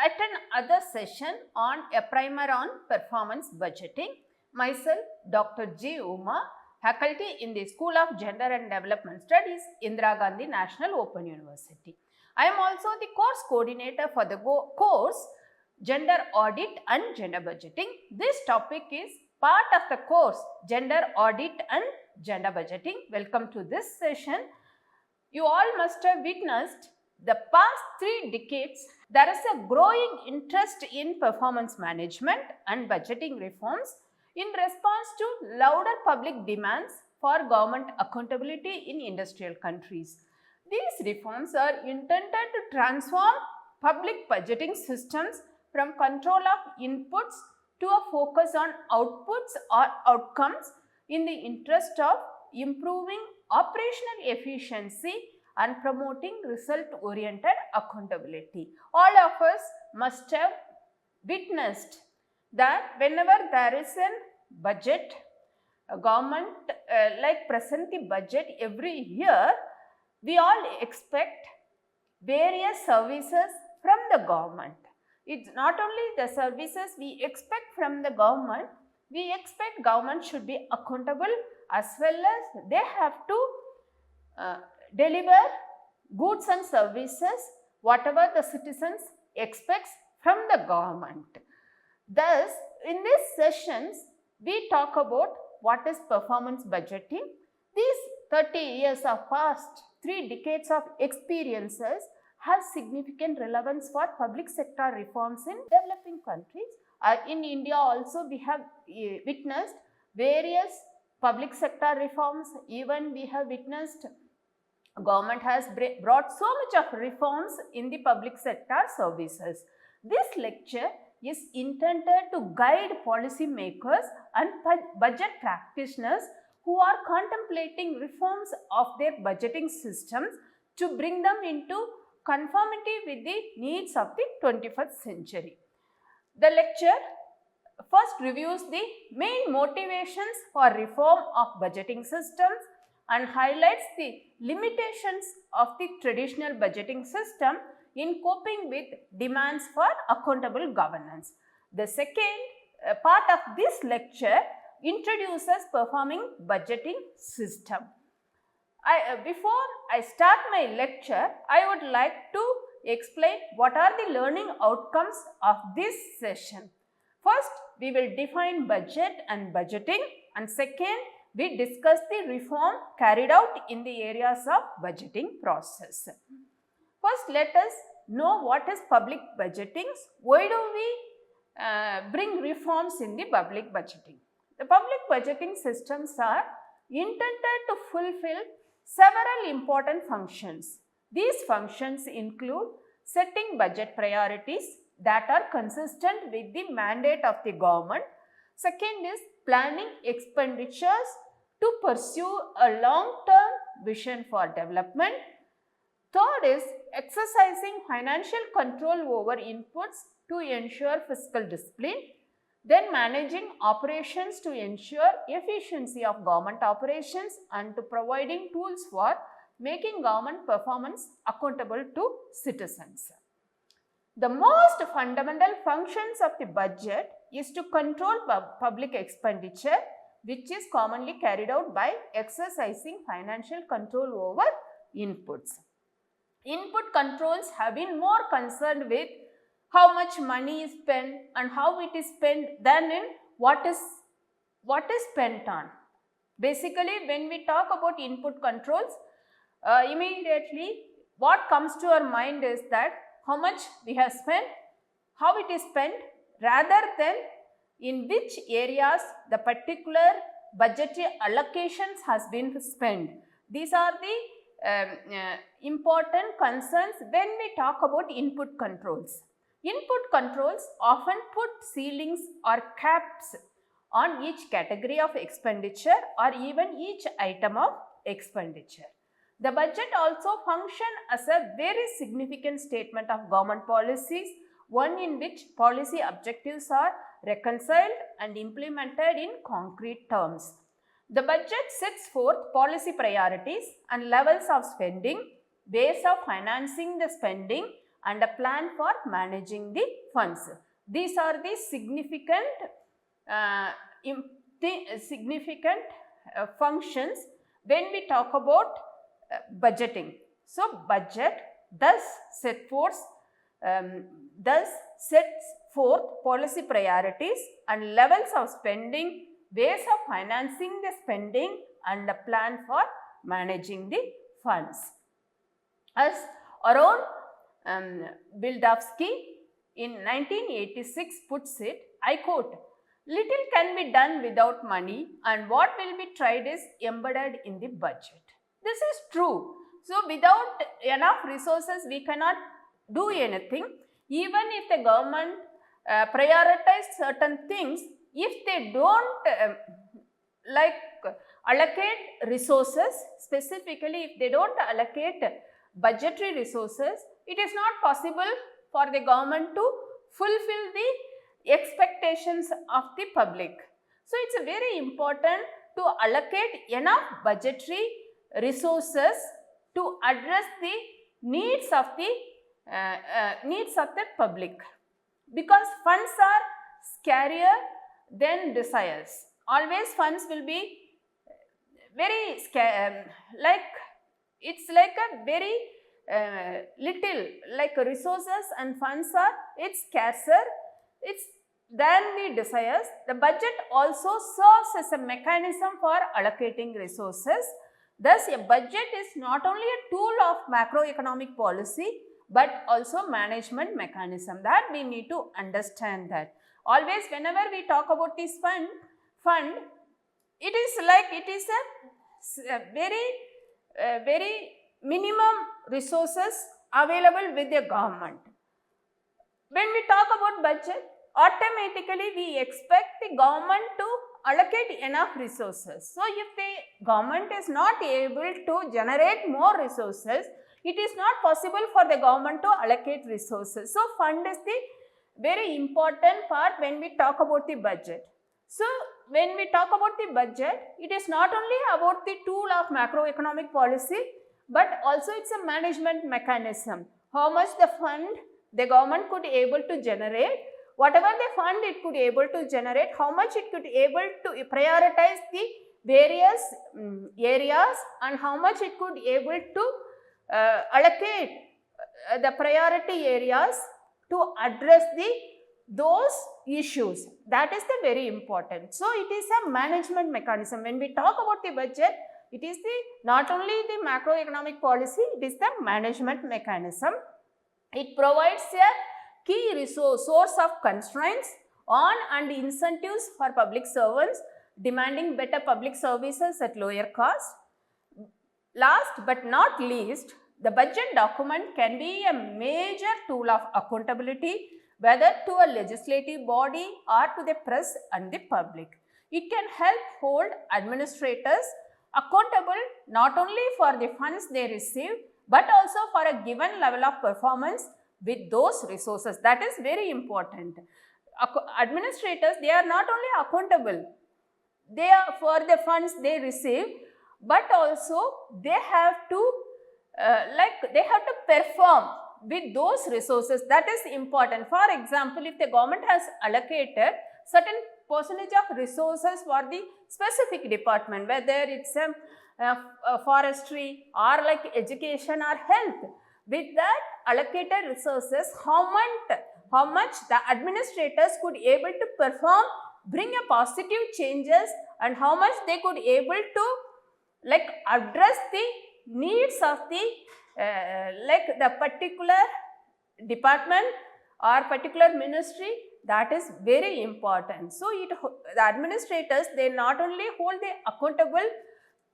at another session on a primer on performance budgeting. Myself, Dr. G. Uma, faculty in the School of Gender and Development Studies, Indira Gandhi National Open University. I am also the course coordinator for the course Gender Audit and Gender Budgeting. This topic is part of the course Gender Audit and Gender Budgeting. Welcome to this session. You all must have witnessed the past 3 decades, there is a growing interest in performance management and budgeting reforms in response to louder public demands for government accountability in industrial countries. These reforms are intended to transform public budgeting systems from control of inputs to a focus on outputs or outcomes in the interest of improving operational efficiency and promoting result-oriented accountability. All of us must have witnessed that whenever there is a budget, a government present the budget every year, we all expect various services from the government. It's not only the services we expect from the government, we expect government should be accountable as well as they have to deliver goods and services whatever the citizens expects from the government. Thus, in these sessions, we talk about what is performance budgeting. These 30 years of past 3 decades of experiences have significant relevance for public sector reforms in developing countries. In India also we have witnessed various public sector reforms. Even we have witnessed government has brought so much of reforms in the public sector services. This lecture is intended to guide policy makers and budget practitioners who are contemplating reforms of their budgeting systems to bring them into conformity with the needs of the 21st century. The lecture first reviews the main motivations for reform of budgeting systems and highlights the limitations of the traditional budgeting system in coping with demands for accountable governance. The second part of this lecture introduces performing budgeting system. Before I start my lecture, I would like to explain what are the learning outcomes of this session. First, we will define budget and budgeting, and second, we discuss the reform carried out in the areas of budgeting process. First, let us know what is public budgeting. Why do we bring reforms in the public budgeting? The public budgeting systems are intended to fulfill several important functions. These functions include setting budget priorities that are consistent with the mandate of the government. Second is planning expenditures to pursue a long-term vision for development. Third is exercising financial control over inputs to ensure fiscal discipline. Then managing operations to ensure efficiency of government operations and to providing tools for making government performance accountable to citizens. The most fundamental functions of the budget is to control public expenditure, which is commonly carried out by exercising financial control over inputs. Input controls have been more concerned with how much money is spent and how it is spent than in what is spent on. Basically, when we talk about input controls, immediately what comes to our mind is that how much we have spent, how it is spent, rather than in which areas the particular budgetary allocations has been spent. These are the important concerns when we talk about input controls. Input controls often put ceilings or caps on each category of expenditure or even each item of expenditure. The budget also functions as a very significant statement of government policies, one in which policy objectives are reconciled and implemented in concrete terms. The budget sets forth policy priorities and levels of spending, ways of financing the spending and a plan for managing the funds. These are the significant functions when we talk about budgeting. So, budget thus sets forth policy priorities and levels of spending, ways of financing the spending, and a plan for managing the funds. As Aron Bildavsky in 1986 puts it, I quote, "Little can be done without money, and what will be tried is embedded in the budget." This is true. So, without enough resources, we cannot do anything. Even if the government prioritize certain things, if they don't allocate resources, specifically if they don't allocate budgetary resources, it is not possible for the government to fulfill the expectations of the public. So, it is very important to allocate enough budgetary resources to address the needs of the public, because funds are scarier than desires. Always funds will be very it's like a very little, like resources and funds are, it's scarcer, it's than the desires. The budget also serves as a mechanism for allocating resources. Thus, a budget is not only a tool of macroeconomic policy, but also management mechanism. That we need to understand that. Always whenever we talk about this fund, it is a very minimum resources available with the government. When we talk about budget, automatically we expect the government to allocate enough resources. So, if the government is not able to generate more resources, it is not possible for the government to allocate resources. So, fund is the very important part when we talk about the budget. So, when we talk about the budget, it is not only about the tool of macroeconomic policy, but also it is a management mechanism. How much the government could able to generate, whatever the fund it could able to generate, how much it could able to prioritize the various areas, and how much it could able to allocate the priority areas to address those issues. That is the very important. So, it is a management mechanism. When we talk about the budget, it is not only the macroeconomic policy, it is the management mechanism. It provides a key source of constraints on and incentives for public servants demanding better public services at lower cost. Last but not least, the budget document can be a major tool of accountability, whether to a legislative body or to the press and the public. It can help hold administrators accountable not only for the funds they receive, but also for a given level of performance with those resources. That is very important. Administrators, they are not only accountable, they are for the funds they receive, but also they have to perform with those resources. That is important. For example, if the government has allocated certain percentage of resources for the specific department, whether it's forestry or like education or health, with that allocated resources, how much the administrators could able to perform, bring a positive changes, and how much they could able to address the needs of the particular department or particular ministry. That is very important. So, the administrators, they not only hold the accountable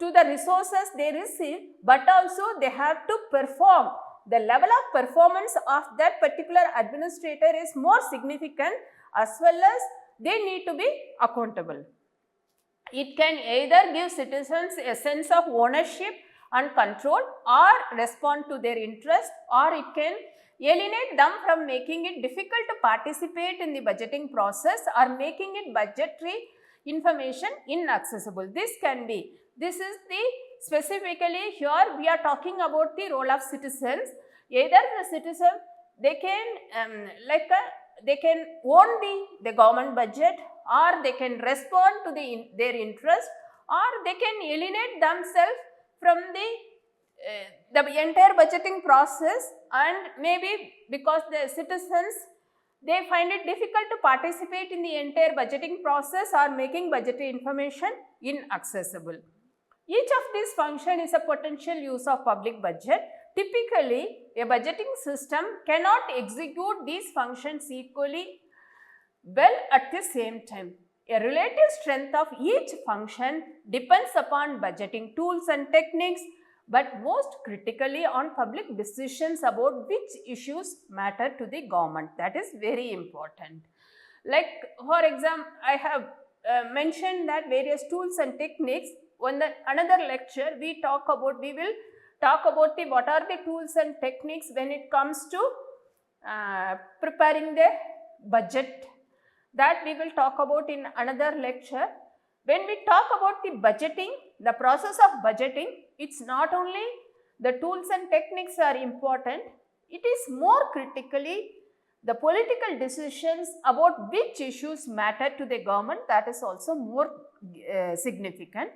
to the resources they receive, but also they have to perform. The level of performance of that particular administrator is more significant, as well as they need to be accountable. It can either give citizens a sense of ownership and control, or respond to their interest, or it can alienate them from making it difficult to participate in the budgeting process or making it budgetary information inaccessible. This is the specifically here we are talking about the role of citizens. Either the citizen, they can they can own the government budget, or they can respond to their interest, or they can alienate themselves from the entire budgeting process, and maybe because the citizens, they find it difficult to participate in the entire budgeting process or making budgetary information inaccessible. Each of these functions is a potential use of public budget. Typically, a budgeting system cannot execute these functions equally well at the same time. A relative strength of each function depends upon budgeting tools and techniques, but most critically on public decisions about which issues matter to the government. That is very important. Like for example, I have mentioned that various tools and techniques. Another lecture we will talk about what are the tools and techniques when it comes to preparing the budget. That we will talk about in another lecture. When we talk about the budgeting, the process of budgeting, it's not only the tools and techniques are important, it is more critically the political decisions about which issues matter to the government, that is also more significant.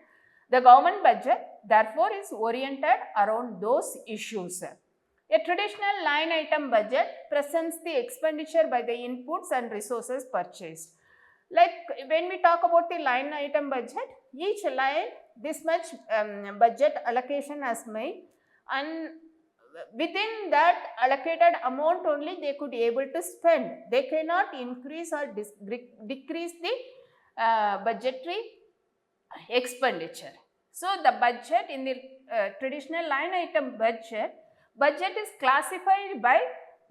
The government budget therefore is oriented around those issues. A traditional line item budget presents the expenditure by the inputs and resources purchased. Like when we talk about the line item budget, each line this much budget allocation has made, and within that allocated amount only they could be able to spend. They cannot increase or decrease the budgetary expenditure. So, the budget in the traditional line item budget is classified by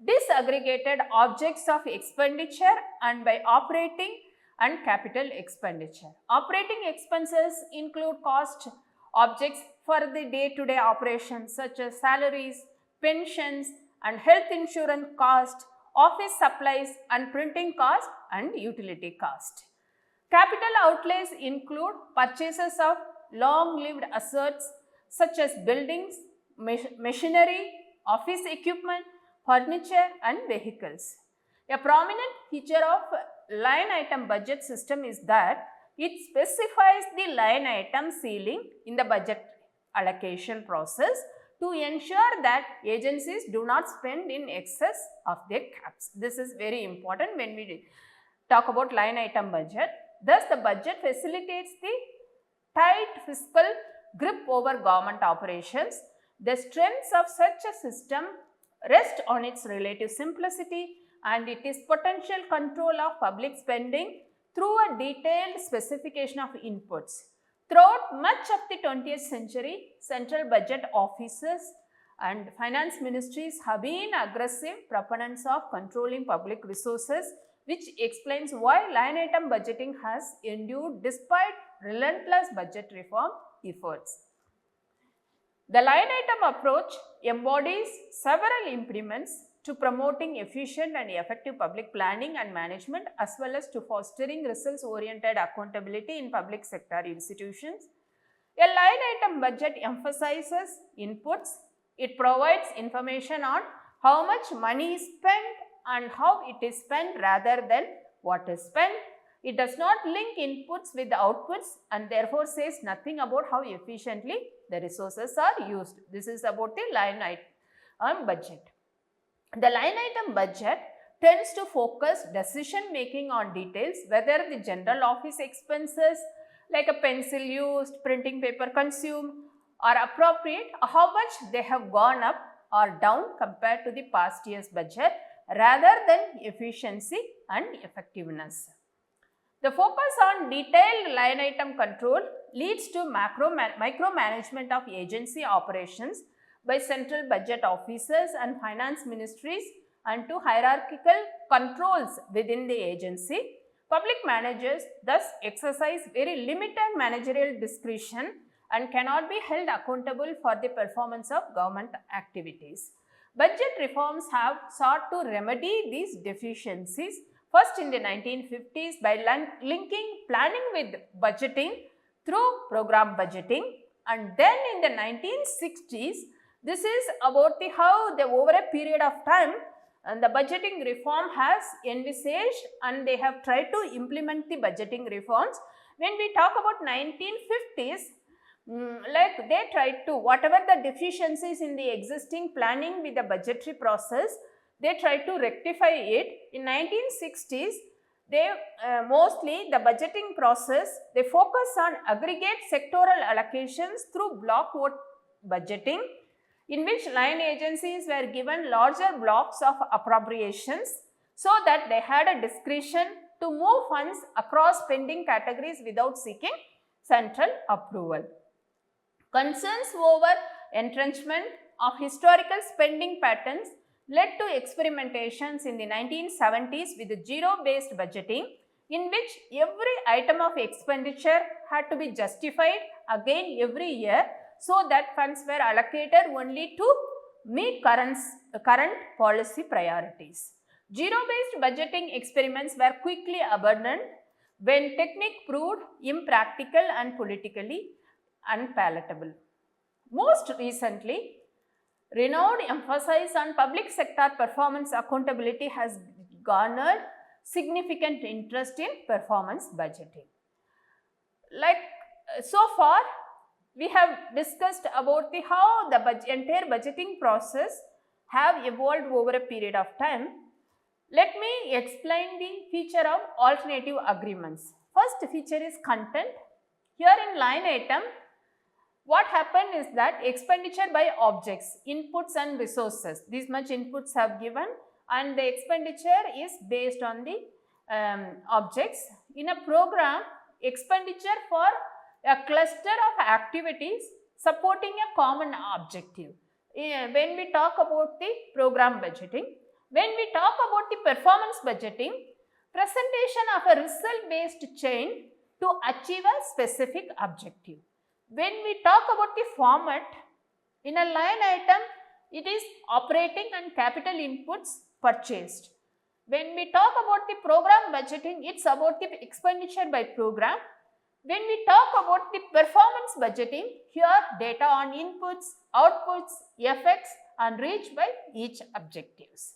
disaggregated objects of expenditure and by operating and capital expenditure. Operating expenses include cost objects for the day-to-day operations such as salaries, pensions and health insurance cost, office supplies and printing cost and utility cost. Capital outlays include purchases of long-lived assets such as buildings, machinery, office equipment, furniture and vehicles. A prominent feature of line item budget system is that it specifies the line item ceiling in the budget allocation process to ensure that agencies do not spend in excess of their caps. This is very important when we talk about line item budget. Thus, the budget facilitates the tight fiscal grip over government operations. The strengths of such a system rest on its relative simplicity and its potential control of public spending through a detailed specification of inputs. Throughout much of the 20th century, central budget offices and finance ministries have been aggressive proponents of controlling public resources, which explains why line item budgeting has endured despite relentless budget reform efforts. The line item approach embodies several impediments to promoting efficient and effective public planning and management, as well as to fostering results-oriented accountability in public sector institutions. A line item budget emphasizes inputs. It provides information on how much money is spent and how it is spent rather than what is spent. It does not link inputs with the outputs and therefore says nothing about how efficiently the resources are used. This is about the line item budget. The line item budget tends to focus decision making on details, whether the general office expenses like a pencil used, printing paper consumed are appropriate, or how much they have gone up or down compared to the past year's budget, rather than efficiency and effectiveness. The focus on detailed line item control leads to micromanagement of agency operations by central budget officers and finance ministries and to hierarchical controls within the agency. Public managers thus exercise very limited managerial discretion and cannot be held accountable for the performance of government activities. Budget reforms have sought to remedy these deficiencies, first in the 1950s by linking planning with budgeting through program budgeting, and then in the 1960s, this is about how over a period of time And the budgeting reform has envisaged and they have tried to implement the budgeting reforms. When we talk about 1950s, like they tried to, whatever the deficiencies in the existing planning with the budgetary process, they tried to rectify it. In 1960s, they mostly the budgeting process, they focus on aggregate sectoral allocations through block vote budgeting, in which line agencies were given larger blocks of appropriations so that they had a discretion to move funds across spending categories without seeking central approval. Concerns over entrenchment of historical spending patterns led to experimentations in the 1970s with zero-based budgeting, in which every item of expenditure had to be justified again every year so that funds were allocated only to meet current policy priorities. Zero-based budgeting experiments were quickly abandoned when technique proved impractical and politically unpalatable. Most recently, renewed emphasis on public sector performance accountability has garnered significant interest in performance budgeting. Like so far, we have discussed about how the entire budgeting process have evolved over a period of time. Let me explain the feature of alternative agreements. First feature is content. Here in line item, what happened is that expenditure by objects, inputs and resources, these much inputs have given and the expenditure is based on the objects. In a program, expenditure for a cluster of activities supporting a common objective. When we talk about the program budgeting, when we talk about the performance budgeting, presentation of a result based chain to achieve a specific objective. When we talk about the format, in a line item, it is operating and capital inputs purchased. When we talk about the program budgeting, it's about the expenditure by program. When we talk about the performance budgeting, here data on inputs, outputs, effects and reach by each objectives.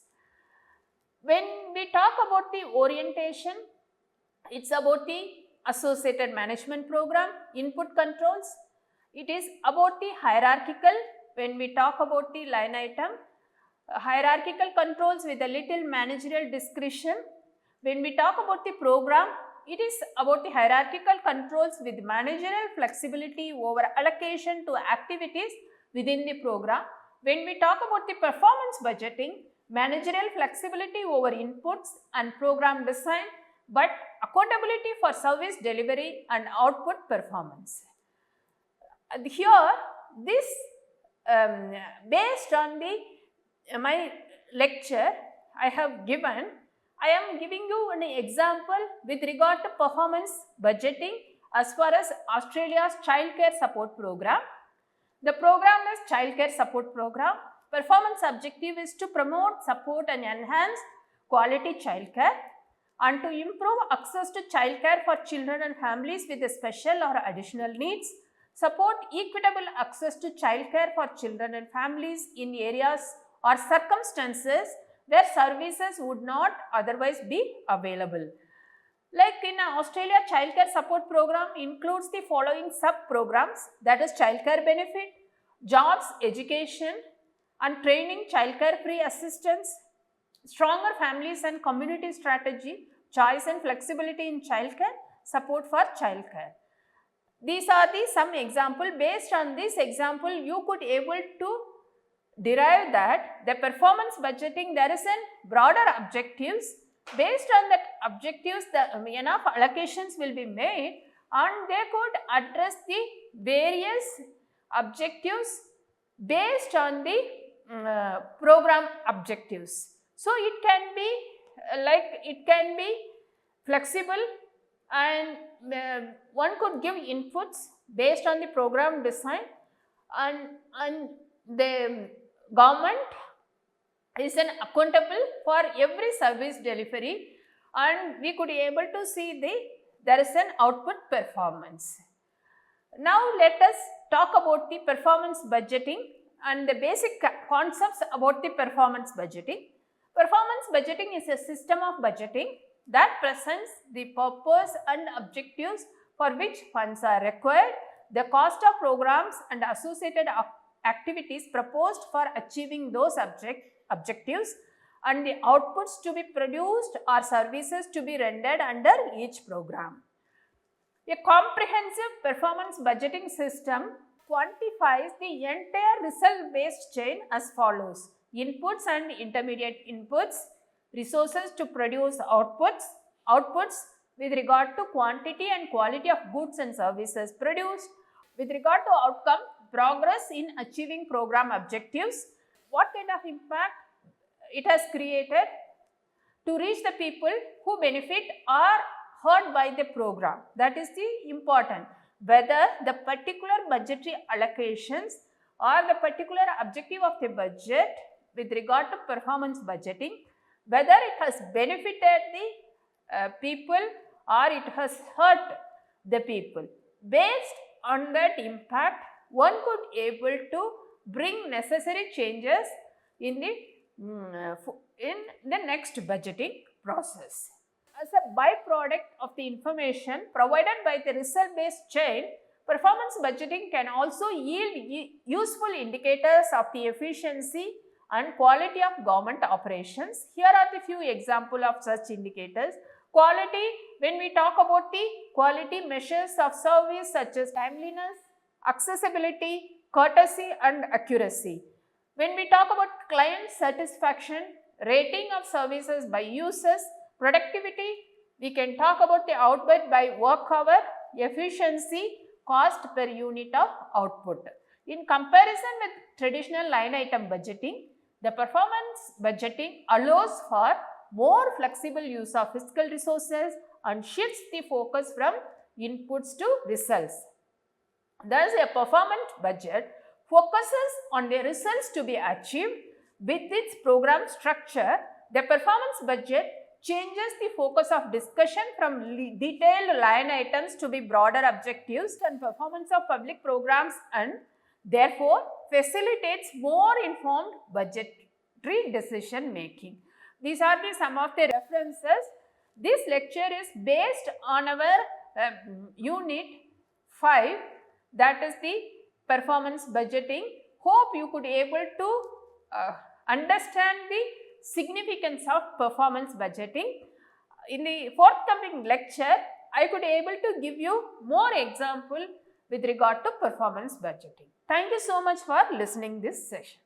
When we talk about the orientation, it's about the associated management program, input controls. It is about the hierarchical. When we talk about the line item, hierarchical controls with a little managerial discretion. When we talk about the program, it is about the hierarchical controls with managerial flexibility over allocation to activities within the program. When we talk about the performance budgeting, managerial flexibility over inputs and program design, but accountability for service delivery and output performance. Here, this based on the my lecture I have given, I am giving you an example with regard to performance budgeting as far as Australia's childcare support program. The program is childcare support program. Performance objective is to promote, support and enhance quality childcare and to improve access to childcare for children and families with special or additional needs, support equitable access to childcare for children and families in areas or circumstances where services would not otherwise be available. Like in Australia, childcare support program includes the following sub-programs, that is childcare benefit, jobs, education and training, childcare free assistance, stronger families and community strategy, choice and flexibility in childcare, support for childcare. These are the some example. Based on this example, you could able to derive that the performance budgeting, there is a broader objectives. Based on that objectives, the enough allocations will be made and they could address the various objectives based on the program objectives. So, it can be flexible and one could give inputs based on the program design and the government is an accountable for every service delivery and we could be able to see there is an output performance. Now, let us talk about the performance budgeting and the basic concepts about the performance budgeting. Performance budgeting is a system of budgeting that presents the purpose and objectives for which funds are required, the cost of programs and associated activities proposed for achieving those objectives, and the outputs to be produced or services to be rendered under each program. A comprehensive performance budgeting system quantifies the entire result-based chain as follows: inputs and intermediate inputs, resources to produce outputs, outputs with regard to quantity and quality of goods and services produced, with regard to outcome, progress in achieving program objectives, what kind of impact it has created to reach the people who benefit or hurt by the program. That is the important. Whether the particular budgetary allocations or the particular objective of the budget with regard to performance budgeting, whether it has benefited the people or it has hurt the people. Based on that impact, one could able to bring necessary changes in the next budgeting process. As a byproduct of the information provided by the result-based chain, performance budgeting can also yield useful indicators of the efficiency and quality of government operations. Here are the few examples of such indicators. Quality, when we talk about the quality measures of service such as timeliness, accessibility, courtesy and accuracy. When we talk about client satisfaction, rating of services by users, productivity, we can talk about the output by work hour, efficiency, cost per unit of output. In comparison with traditional line item budgeting, the performance budgeting allows for more flexible use of fiscal resources and shifts the focus from inputs to results. Thus, a performance budget focuses on the results to be achieved. With its program structure, the performance budget changes the focus of discussion from detailed line items to be broader objectives and performance of public programs, and therefore facilitates more informed budgetary decision making. These are some of the references. This lecture is based on our unit 5, that is the performance budgeting. Hope you could able to understand the significance of performance budgeting. In the forthcoming lecture, I could able to give you more example with regard to performance budgeting. Thank you so much for listening this session.